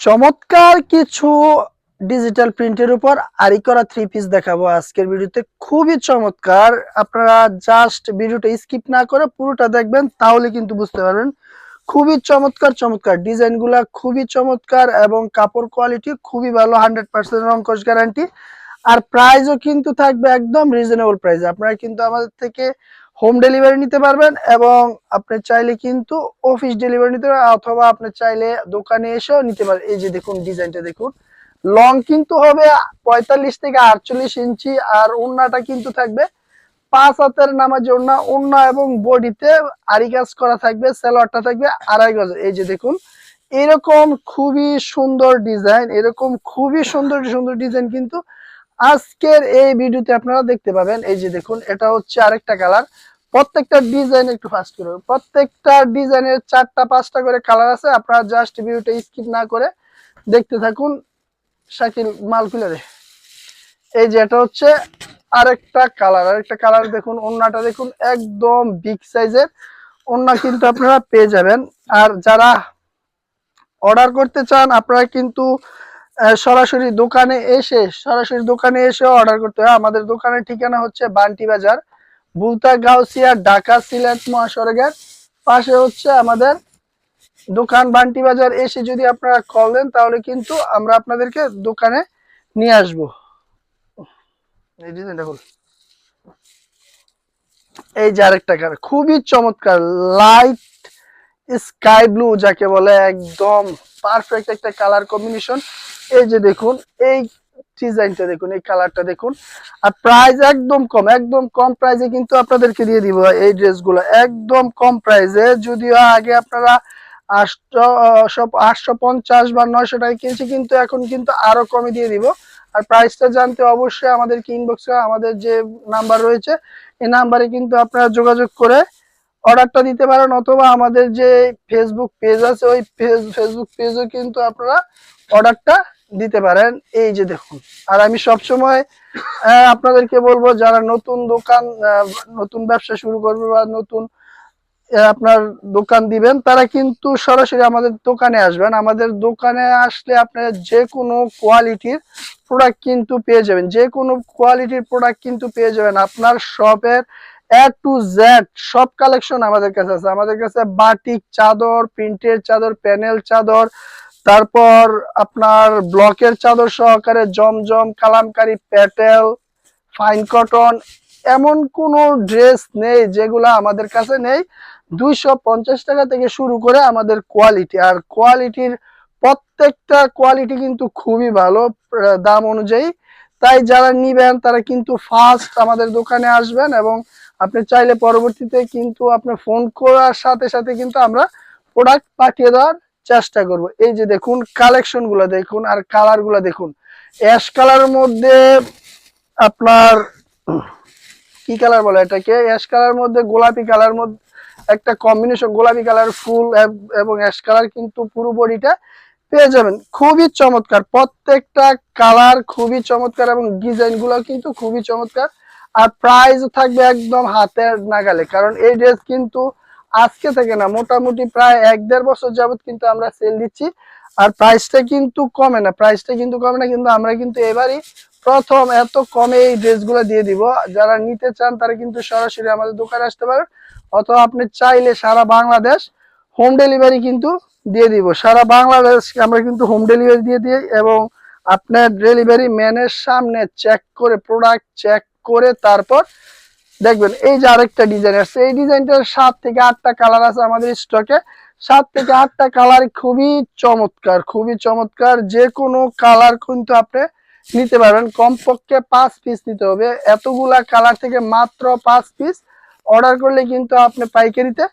চমৎকার কিছু ডিজিটাল প্রিন্টের উপর আরি করা থ্রি পিস দেখাবো আজকের ভিডিওতে। খুবই চমৎকার, আপনারা জাস্ট ভিডিওটা স্কিপ না করে পুরোটা দেখবেন, তাহলে কিন্তু বুঝতে পারবেন। খুবই চমৎকার চমৎকার ডিজাইন গুলা, খুবই চমৎকার এবং কাপড় কোয়ালিটি খুবই ভালো, 100% রং কস গ্যারান্টি। আর প্রাইসও কিন্তু থাকবে একদম রিজনেবল প্রাইস। আপনারা কিন্তু আমাদের থেকে হোম ডেলিভারি নিতে পারবেন এবং আপনি চাইলে কিন্তু অফিস ডেলিভারি নিতে পারবেন, অথবা আপনি চাইলে দোকানে এসেও নিতে পারেন। এই যে দেখুন ডিজাইনটা দেখুন, লং কিন্তু হবে 45 থেকে 48 ইঞ্চি, আর ওড়নাটা কিন্তু থাকবে 5 হাতের নামাজি ওড়না। ওড়না এবং বডিতে আরি কাজ করা থাকবে, সালোয়ারটা থাকবে 2.5 গজ। এই যে দেখুন, এরকম খুবই সুন্দর ডিজাইন, এরকম খুবই সুন্দর সুন্দর ডিজাইন কিন্তু আজকের এই ভিডিওতে আপনারা দেখতে পাবেন। এই যে দেখুন, এটা হচ্ছে আরেকটা কালার। প্রত্যেকটা ডিজাইন একটু ফাস্ট করে, প্রত্যেকটা ডিজাইনের 4টা 5টা করে কালার আছে। আপনারা জাস্ট ভিডিওটা স্কিপ না করে দেখতে থাকুন। শাকিল মাল খুলে দে। এই যে এটা হচ্ছে আরেকটা কালার দেখুন, ওন্নাটা দেখুন একদম বিগ সাইজের ওন্না কিন্তু আপনারা পেয়ে যাবেন। আর যারা অর্ডার করতে চান আপনারা কিন্তু সরাসরি দোকানে এসে অর্ডার করতে হয়। আমাদের দোকানের ঠিকানা হচ্ছে বান্টি বাজার, বুলতা গাউসিয়া, ঢাকা সিলেট মহাসড়কের পাশে হচ্ছে আমাদের দোকান। বান্টি বাজার এসে যদি আপনারা কল দেন তাহলে কিন্তু আমরা আপনাদেরকে দোকানে নিয়ে আসবো। এই ডিজাইনটা হল, এই যে আরেকটা কালার খুবই চমৎকার, লাইট স্কাই ব্লু যাকে বলে, একদম পারফেক্ট একটা কালার কম্বিনেশন। এই যে দেখুন, এই ডিজাইনটা দেখুন, এই কালারটা দেখুন। আর প্রাইস একদম কম প্রাইসে কিন্তু আপনাদেরকে দিয়ে দিব এই ড্রেসগুলো, একদম কম প্রাইসে। যদিও আগে আপনারা 850 বা 900 টাকা কিনছি, কিন্তু এখন কিন্তু আরো কমে দিয়ে দিব। আর প্রাইসটা জানতে অবশ্যই আমাদেরকে ইনবক্সে আমাদের যে নাম্বার রয়েছে এই নাম্বারে কিন্তু আপনারা যোগাযোগ করে অর্ডারটা দিতে পারেন, অথবা আমাদের যে ফেসবুক পেজ আছে ওই ফেসবুক পেজও কিন্তু আপনারা অর্ডারটা দিতে পারেন। এই যে দেখুন, আর আমি সবসময় আপনাদেরকে বলবো, যারা নতুন দোকান নতুন ব্যবসা শুরু করবে বা নতুন আপনার দোকান দিবেন, তারা কিন্তু সরাসরি আমাদের দোকানে আসবেন। আমাদের দোকানে আসলে আপনার যে কোনো কোয়ালিটির প্রোডাক্ট কিন্তু পেয়ে যাবেন, যে কোনো কোয়ালিটির প্রোডাক্ট কিন্তু পেয়ে যাবেন। আপনার শপের এ টু জেড সব কালেকশন আমাদের কাছে আছে। আমাদের কাছে বাটিক চাদর, প্রিন্টের চাদর, প্যানেল চাদর, তারপর আপনার ব্লকের চাদর সহকারে জমজম, কালামকারী, প্যাটেল, ফাইন কটন, এমন কোনো ড্রেস নেই যেগুলা আমাদের কাছে নেই। 250 টাকা থেকে শুরু করে আমাদের কোয়ালিটি, আর কোয়ালিটির প্রত্যেকটা কোয়ালিটি কিন্তু খুবই ভালো দাম অনুযায়ী। তাই যারা নিবেন তারা কিন্তু ফার্স্ট আমাদের দোকানে আসবেন, এবং আপনি চাইলে পরবর্তীতে কিন্তু আপনি ফোন করার সাথে সাথে কিন্তু আমরা প্রোডাক্ট পাঠিয়ে দেওয়ার চেষ্টা করব। এই যে দেখুন কালেকশন গুলো দেখুন, আর কালার গুলো দেখুন। অ্যাশ কালারের মধ্যে আপনার কি কালার বলে এটাকে, অ্যাশ কালার মধ্যে গোলাপি কালার মধ্যে একটা কম্বিনেশন, গোলাপি কালার ফুল এবং অ্যাশ কালার কিন্তু পুরো বডিটা পেয়ে যাবেন। খুবই চমৎকার, প্রত্যেকটা কালার খুবই চমৎকার এবং ডিজাইন গুলো কিন্তু খুবই চমৎকার। আর প্রাইস থাকবে একদম হাতের নাগালে, কারণ এই ড্রেস কিন্তু আজকে থেকে না, মোটামুটি প্রায় 1-1.5 বছর যাবত কিন্তু আমরা সেল দিচ্ছি। আর প্রাইসটা কিন্তু কমে না, কিন্তু আমরা কিন্তু এবারই প্রথম এত কমে এই ড্রেসগুলো দিয়ে দিব। যারা নিতে চান তারা কিন্তু সরাসরি আমাদের দোকানে আসতে পারেন, অথবা আপনি চাইলে সারা বাংলাদেশ হোম ডেলিভারি কিন্তু দিয়ে দিব। সারা বাংলাদেশ আমরা কিন্তু হোম ডেলিভারি দিয়ে দিই, এবং আপনার ডেলিভারি ম্যানের সামনে চেক করে, প্রোডাক্ট চেক করে তারপর দেখবেন। এই যে আরেকটা ডিজাইন আছে, এই ডিজাইনটার 7 থেকে 8টা কালার আছে আমাদের স্টকে। 7 থেকে 8টা কালার খুবই চমৎকার। যে কোনো কালার কিন্তু আপনি নিতে পারবেন, কমপক্ষে 5 পিস নিতে হবে। এতগুলা কালার থেকে মাত্র 5 পিস অর্ডার করলে কিন্তু আপনি পাইকারিতে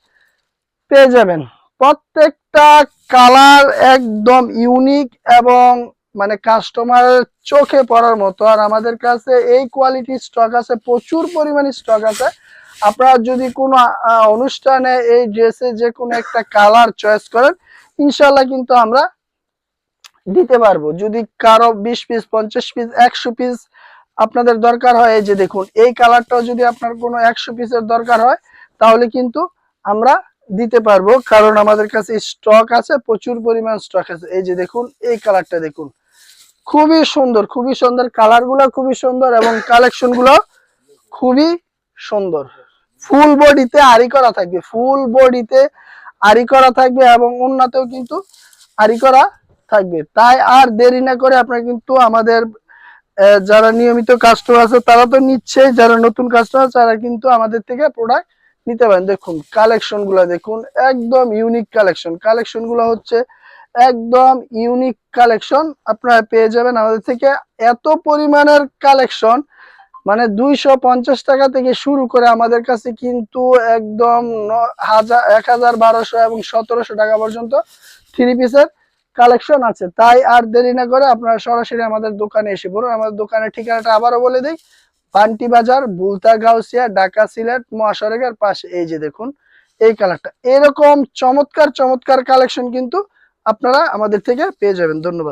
পেয়ে যাবেন। প্রত্যেকটা কালার একদম ইউনিক এবং মানে কাস্টমারের চোখে পড়ার মতো। আর আমাদের কাছে এই কোয়ালিটির স্টক আছে, প্রচুর পরিমাণে স্টক আছে। আপনারা যদি কোনো অনুষ্ঠানে এই ড্রেসে যে কোনো একটা কালার চয়েস করেন, ইনশাল্লাহ কিন্তু আমরা দিতে পারবো। যদি কারো 20 পিস, 50 পিস, 100 পিস আপনাদের দরকার হয়, এই যে দেখুন এই কালারটাও যদি আপনার কোনো 100 পিসের দরকার হয়, তাহলে কিন্তু আমরা দিতে পারবো, কারণ আমাদের কাছে স্টক আছে, প্রচুর পরিমাণ স্টক আছে। এই যে দেখুন, এই কালারটা দেখুন, খুবই সুন্দর, খুবই সুন্দর, কালার গুলা খুবই সুন্দর এবং কালেকশন গুলো খুবই সুন্দর। ফুল বডিতে আরি করা থাকবে, ফুল বডিতে আরি করা থাকবে এবং অন্যতেও কিন্তু আরি করা থাকবে। তাই আর দেরি না করে আপনারা কিন্তু আমাদের যারা নিয়মিত কাস্টমার আছে তারা তো নিচ্ছে, যারা নতুন কাস্টমার তারা কিন্তু আমাদের থেকে প্রোডাক্ট নিতে পারেন। দেখুন কালেকশন গুলা দেখুন, একদম ইউনিক কালেকশন, কালেকশন গুলো হচ্ছে একদম ইউনিক কালেকশন আপনারা পেয়ে যাবেন আমাদের থেকে। এত পরিমাণের কালেকশন, মানে 250 টাকা থেকে শুরু করে আমাদের কাছে কিন্তু একদম 1000, 1200 এবং 1700 টাকা পর্যন্ত থ্রি পিসের কালেকশন আছে। তাই আর দেরি না করে আপনারা সরাসরি আমাদের দোকানে এসে পড়ুন। আমাদের দোকানের ঠিকানাটা আবারও বলে দিই, বান্টি বাজার, বুলতা গাউসিয়া, ঢাকা সিলেট মহাসড়কের পাশে। এই যে দেখুন এই কালারটা, এরকম চমৎকার চমৎকার কালেকশন কিন্তু আপনারা আমাদের থেকে পেয়ে যাবেন। ধন্যবাদ।